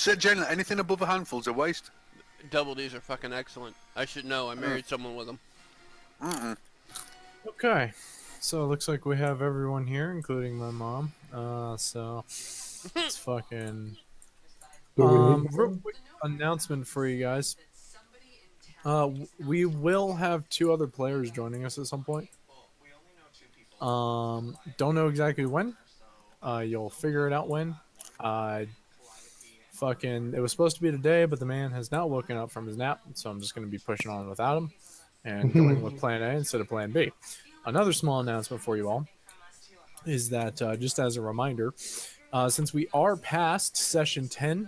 But generally, anything above a handful is a waste. Double D's are fucking excellent. I should know. I married someone with them. Okay, so it looks like we have everyone here, including my mom. So it's fucking. Real quick announcement for you guys. We will have 2 other players joining us at some point. Don't know exactly when. You'll figure it out when. It was supposed to be today, but the man has not woken up from his nap, so I'm just going to be pushing on without him and going with Plan A instead of Plan B. Another small announcement for you all is that just as a reminder, since we are past session 10,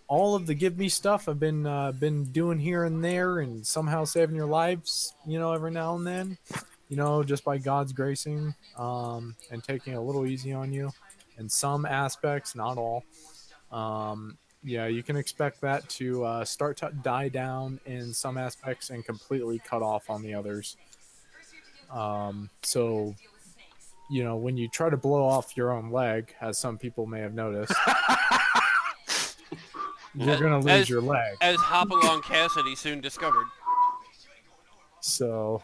all of the give me stuff I've been doing here and there and somehow saving your lives, every now and then, just by God's gracing, and taking it a little easy on you in some aspects, not all. Yeah, you can expect that to start to die down in some aspects and completely cut off on the others. So, when you try to blow off your own leg, as some people may have noticed, you're going to lose your leg. As Hopalong Cassidy soon discovered. So,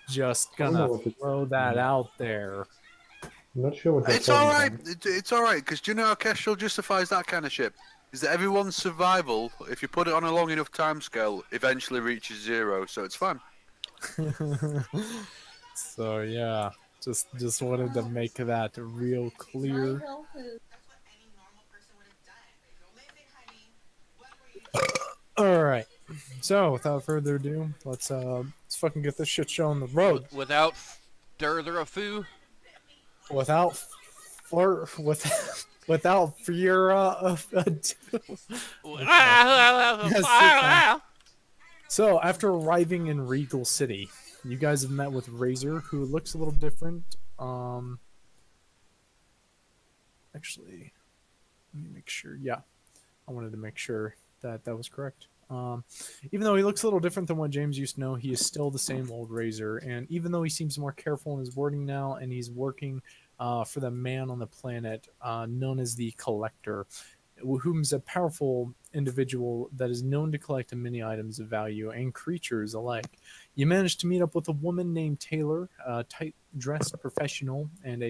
just gonna throw that out there. I'm not sure what It's alright. It's alright, because do you know how Kestrel justifies that kind of shit? Is that everyone's survival, if you put it on a long enough timescale, eventually reaches 0, so it's fine. So yeah, just wanted to make that real clear. All right. So without further ado, let's fucking get this shit show on the road. Without further ado. Without fear of So after arriving in Regal City, you guys have met with Razor, who looks a little different. Actually, let me make sure. Yeah, I wanted to make sure that was correct. Even though he looks a little different than what James used to know, he is still the same old Razor. And even though he seems more careful in his wording now, and he's working for the man on the planet known as the Collector, whom's a powerful individual that is known to collect many items of value and creatures alike. You managed to meet up with a woman named Taylor, a tight-dressed professional, and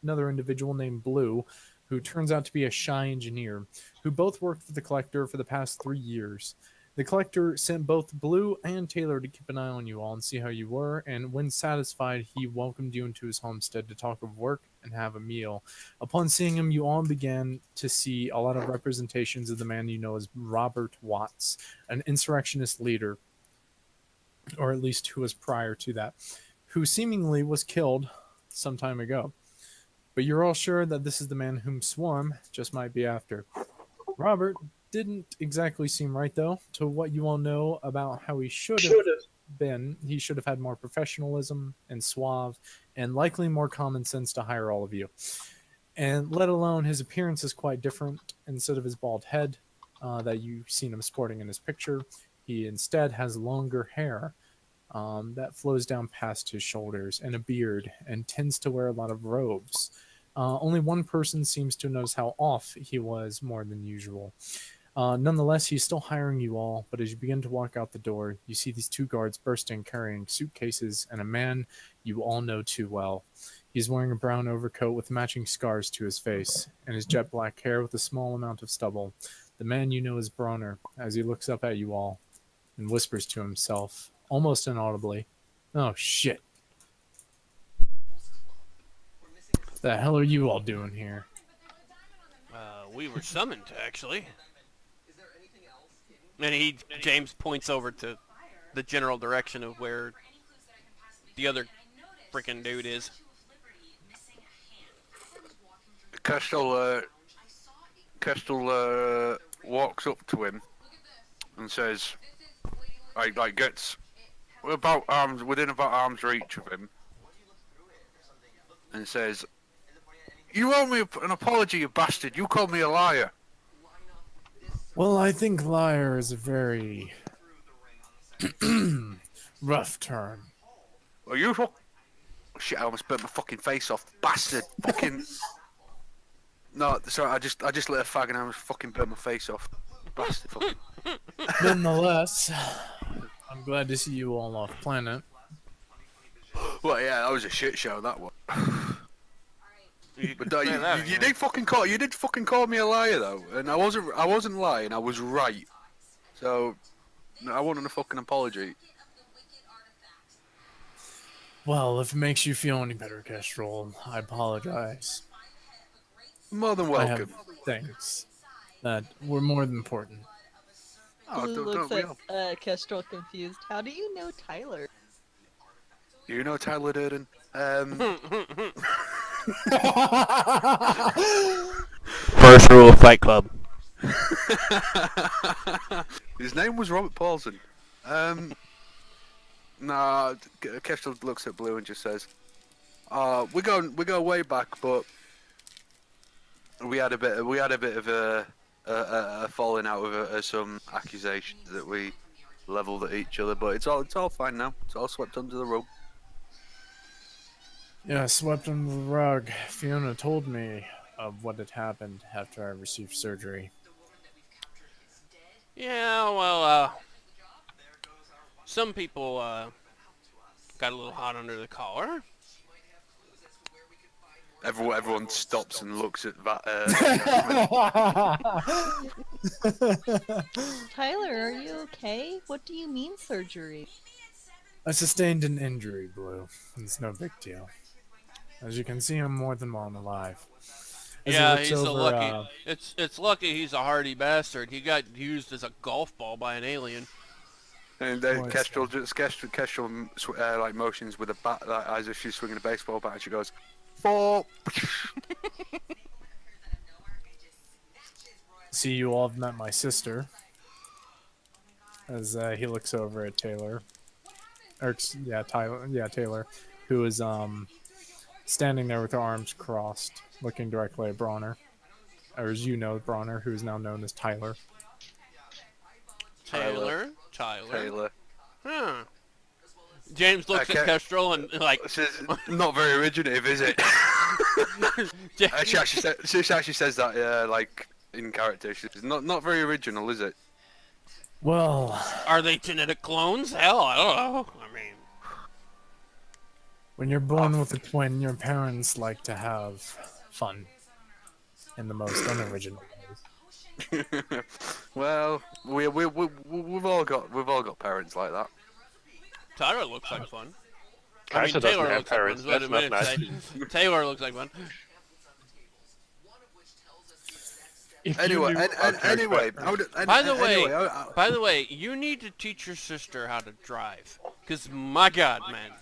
another individual named Blue, who turns out to be a shy engineer, who both worked for the Collector for the past 3 years. The Collector sent both Blue and Taylor to keep an eye on you all and see how you were, and when satisfied, he welcomed you into his homestead to talk of work and have a meal. Upon seeing him, you all began to see a lot of representations of the man you know as Robert Watts, an insurrectionist leader, or at least who was prior to that, who seemingly was killed some time ago. But you're all sure that this is the man whom Swarm just might be after. Robert didn't exactly seem right, though, to what you all know about how he should have been. He should have had more professionalism and suave, and likely more common sense to hire all of you. And let alone his appearance is quite different. Instead of his bald head that you've seen him sporting in his picture, he instead has longer hair that flows down past his shoulders, and a beard, and tends to wear a lot of robes. Only one person seems to notice how off he was more than usual. Nonetheless, he's still hiring you all, but as you begin to walk out the door, you see these 2 guards bursting, carrying suitcases, and a man you all know too well. He's wearing a brown overcoat with matching scars to his face, and his jet black hair with a small amount of stubble. The man you know is Bronner, as he looks up at you all, and whispers to himself, almost inaudibly, "Oh, shit. What the hell are you all doing here?" We were summoned, actually. And James points over to the general direction of where the other freaking dude is. Kestrel walks up to him and says, gets within about arm's reach of him, and says, "You owe me an apology, you bastard. You called me a liar." Well, I think liar is a very rough term. Are you? Shit, I almost burnt my fucking face off. Bastard. Fucking. No, sorry, I just lit a fag and I was fucking burnt my face off. Bastard fucking. Nonetheless, I'm glad to see you all off planet. Well, yeah, that was a shit show, that one. You But can say that you again. did fucking call me a liar though, and I wasn't lying. I was right. So I wanted a fucking apology. Well, if it makes you feel any better, Kestrel, I apologize. More than I have welcome. things that were more than important. Oh, Blue don't looks we at all? Kestrel confused. How do you know Tyler? You know Tyler Durden. First rule of Fight Club. His name was Robert Paulson. Nah, Kestrel looks at Blue and just says, we go way back, but we had a bit of a falling out with some accusations that we leveled at each other, but it's all fine now. It's all swept under the rug. Yeah, swept under the rug. Fiona told me of what had happened after I received surgery. Yeah, well, some people got a little hot under the collar. Everyone stops and looks at that. Tyler, are you okay? What do you mean surgery? I sustained an injury, Blue. It's no big deal. As you can see, I'm more than well and alive. As he Yeah, looks he's a over, lucky. It's lucky he's a hardy bastard. He got used as a golf ball by an alien. And What's Kestrel like motions with a bat, like, as if she's swinging a baseball bat, and she goes, 4. See, you all have met my sister. As he looks over at Taylor. Taylor, who is standing there with her arms crossed, looking directly at Bronner. Or as you know, Bronner, who is now known as Tyler. Tyler. Huh. James looks Okay. at Kestrel and like. This is not very originative, is it? she actually says that, like in character. She's not very original, is it? Well, Are they genetic clones? Hell, I don't know. I mean, when you're born with a twin, your parents like to have fun in the most unoriginal ways. Well, we've all got parents like that. Tyler looks like fun. Kasha doesn't Taylor have looks like parents. fun. Is what I That's meant not to say. nice. Taylor looks like fun. If you Anyway, knew- By the way, you need to teach your sister how to drive. Cause my God, man.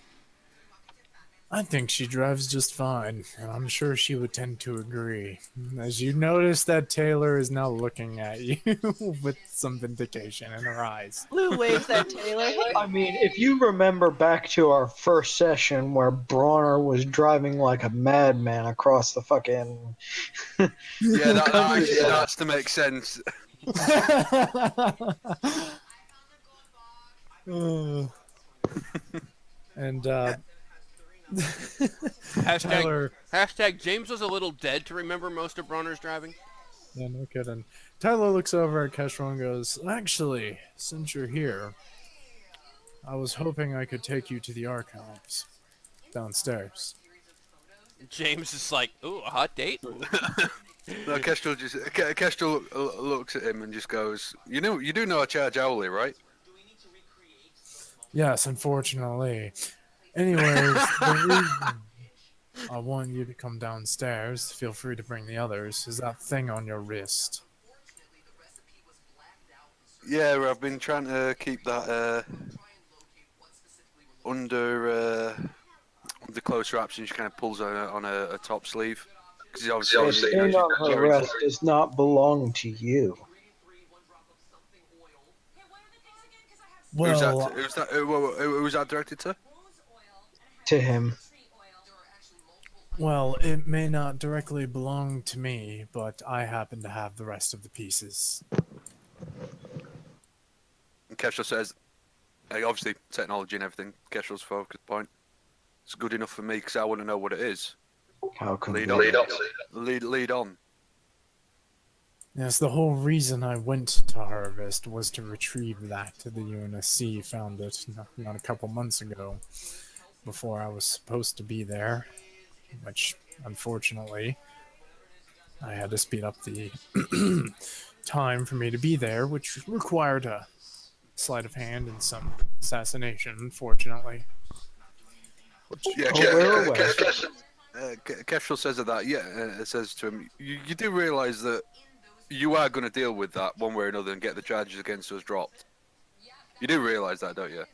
I think she drives just fine, and I'm sure she would tend to agree. As you notice that Taylor is now looking at you with some vindication in her eyes. Blue waves at Taylor. Hey, I mean, if you remember back to our first session where Bronner was driving like a madman across the fucking. Yeah, that actually starts to make sense. And Hashtag, Tyler, James was a little dead to remember most of Bronner's driving. yeah, no kidding. Tyler looks over at Kestrel and goes, "Actually, since you're here, I was hoping I could take you to the archives downstairs." James is like, ooh, a hot date? No, Kestrel looks at him and just goes, you do know I charge hourly, right? Yes, unfortunately. Anyways, the reason I want you to come downstairs, feel free to bring the others, is that thing on your wrist. Yeah, I've been trying to keep that under close wraps, and she kind of pulls on a top sleeve. Because The obviously, thing on her wrist does not belong to you. Well, who was that directed to? To him. well, it may not directly belong to me, but I happen to have the rest of the pieces. And Kestrel says, obviously technology and everything. Kestrel's focus point. It's good enough for me because I want to know what it is. How can Lead we- on. Lead on. Yes, the whole reason I went to Harvest was to retrieve that. The UNSC found it not a couple months ago, before I was supposed to be there, which, unfortunately, I had to speed up the time for me to be there, which required a sleight of hand and some assassination, unfortunately. Which, Yeah, Oh, we're aware. Kestrel says of that. Yeah, it says to him, you do realise that you are going to deal with that one way or another and get the charges against us dropped. You do realise that, don't you?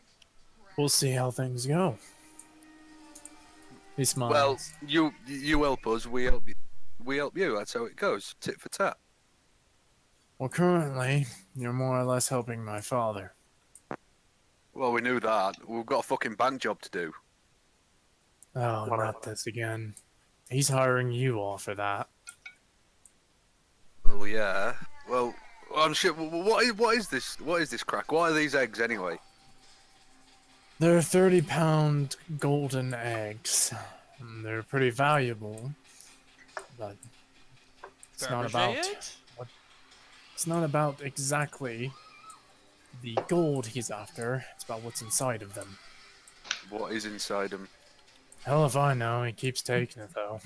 we'll see how things go. He Well, smiles. you help us, we help you. We help you. That's how it goes. Tit for tat. Well, currently, you're more or less helping my father. Well, we knew that. We've got a fucking bank job to do. Oh, not this again. He's hiring you all for that. Well, yeah. Well, I'm sure. What is this? What is this crack? What are these eggs anyway? They're 30-pound golden eggs. They're pretty valuable, but it's not about Fabergé eggs? it's not about exactly the gold he's after. It's about what's inside of them. What is inside them? Hell if I know. He keeps taking it though.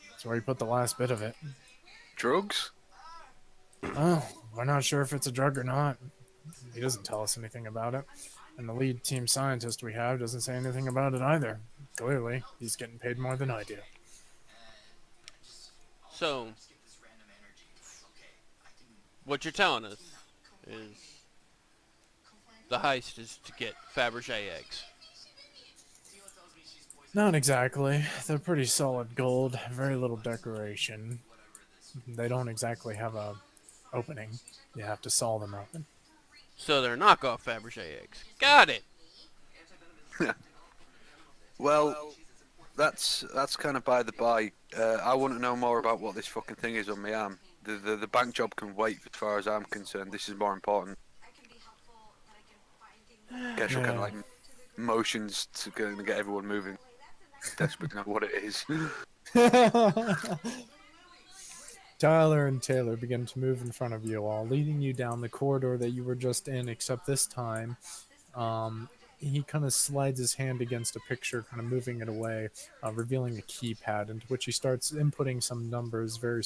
That's where he put the last bit of it. Drugs? Oh, we're not sure if it's a drug or not. He doesn't tell us anything about it. And the lead team scientist we have doesn't say anything about it either. Clearly, he's getting paid more than I do. So, what you're telling us is the heist is to get Fabergé eggs. Not exactly. They're pretty solid gold, very little decoration. They don't exactly have a opening. You have to saw them open. So they're knockoff Fabergé eggs. Got it. Well, that's kind of by the by. I want to know more about what this fucking thing is on my arm. The bank job can wait as far as I'm concerned. This is more important. Guess you're kind of like motions to get everyone moving. Desperate to know what it is. Tyler and Taylor begin to move in front of you all, leading you down the corridor that you were just in, except this time, he kind of slides his hand against a picture, kind of moving it away, revealing a keypad, into which he starts inputting some numbers very,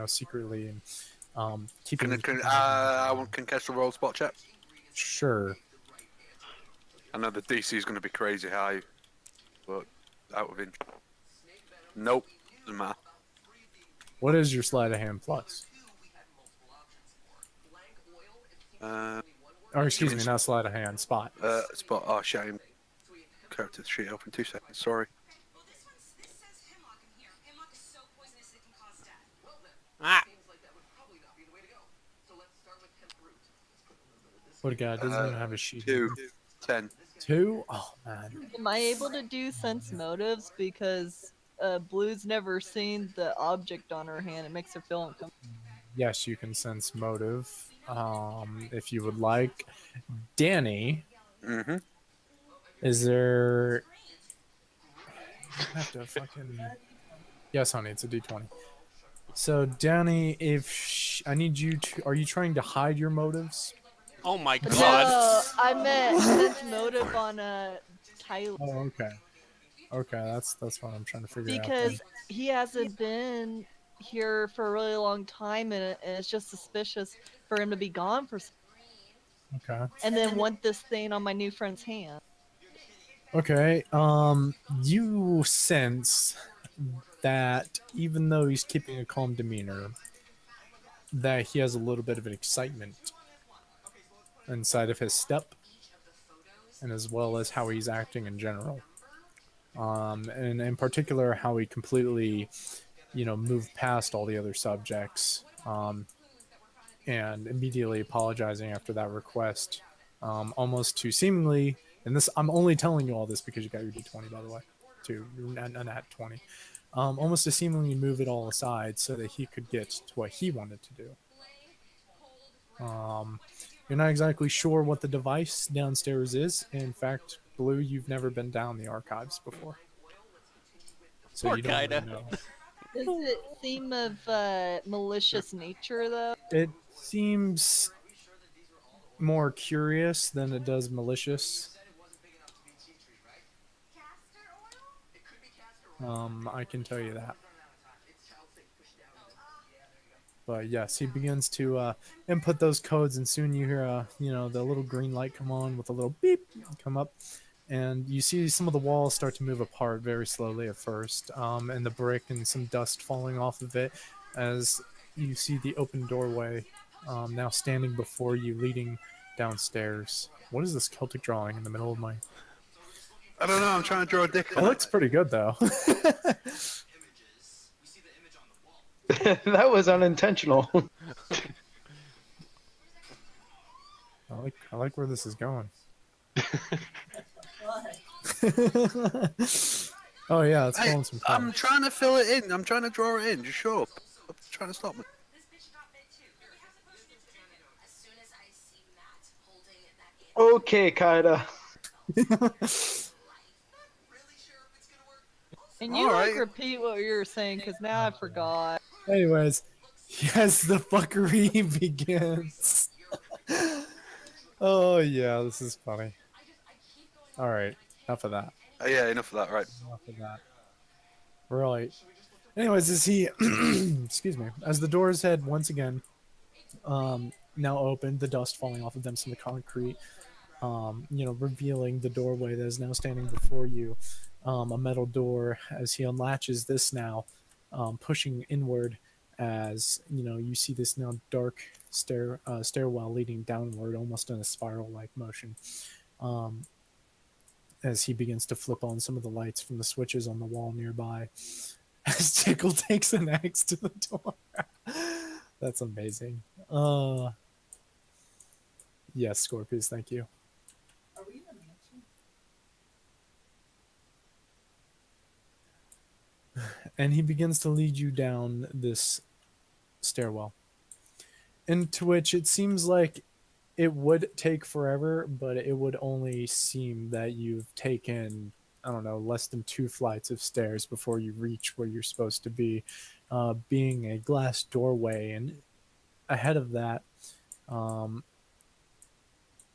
secretly, and keeping. Can Kestrel roll spot check? Sure. I know the DC is going to be crazy high, but out of interest. Nope, doesn't matter. What is your sleight of hand plus? Or excuse me, not sleight of hand, spot. Spot. Oh, shame. Character sheet open 2 seconds. Sorry. Ah. What guy doesn't even have a sheet? 2, 10. 2? Oh man. Am I able to do sense motives because Blue's never seen the object on her hand? It makes her feel uncomfortable. Yes, you can sense motive. If you would like. Danny, Mm-hmm. is there? I have to fucking. Yes, honey, it's a D20. So, Danny, I need you to. Are you trying to hide your motives? Oh my No, god. I meant sense motive on Tyler Oh, okay. Okay, that's what I'm trying to figure out. because he hasn't been here for a really long time, and it's just suspicious for him to be gone for. Okay. And then want this thing on my new friend's hand. Okay. You sense that even though he's keeping a calm demeanor, that he has a little bit of an excitement inside of his step, and as well as how he's acting in general. And in particular, how he completely, moved past all the other subjects, and immediately apologizing after that request, almost to seemingly, and this, I'm only telling you all this because you got your D20, by the way, too, you're not 20, almost to seemingly move it all aside so that he could get to what he wanted to do. You're not exactly sure what the device downstairs is. In fact, Blue, you've never been down the archives before, so Poor you don't really Kaida. know. Does it seem of malicious nature though? It seems more curious than it does malicious. I can tell you that. But yes, he begins to input those codes, and soon you hear the little green light come on with a little beep come up, and you see some of the walls start to move apart very slowly at first, and the brick and some dust falling off of it as you see the open doorway now standing before you, leading downstairs. What is this Celtic drawing in the middle of my? I don't know. I'm trying to draw a dick It on it. looks pretty good though. That was unintentional. I like where this is going. Oh yeah, it's Hey, falling some I'm cards. trying to fill it in. I'm trying to draw it in. Just shut up. Stop trying to stop me. Okay, Kaida. Can you Alright. repeat what you were saying? Because now I forgot. Anyways, yes, the fuckery begins. Oh yeah, this is funny. All right, enough of that. Yeah, enough of that. Right. Enough of that. Right. Anyways, as he, excuse me, as the doors had once again, now opened, the dust falling off of them, some of the concrete, revealing the doorway that is now standing before you, a metal door. As he unlatches this now, pushing inward, as you see this now dark stairwell leading downward, almost in a spiral-like motion. As he begins to flip on some of the lights from the switches on the wall nearby, as Tickle takes an axe to the door. That's amazing. Yes, Scorpius, thank you. And he begins to lead you down this stairwell, into which it seems like it would take forever, but it would only seem that you've taken, I don't know, less than 2 flights of stairs before you reach where you're supposed to be, being a glass doorway. And ahead of that, a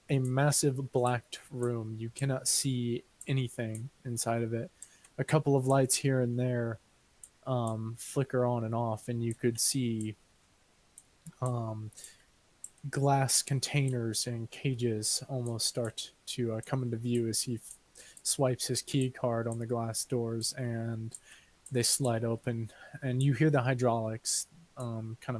massive blacked room. You cannot see anything inside of it. A couple of lights here and there flicker on and off, and you could see glass containers and cages almost start to come into view as he swipes his key card on the glass doors, and they slide open, and you hear the hydraulics kind of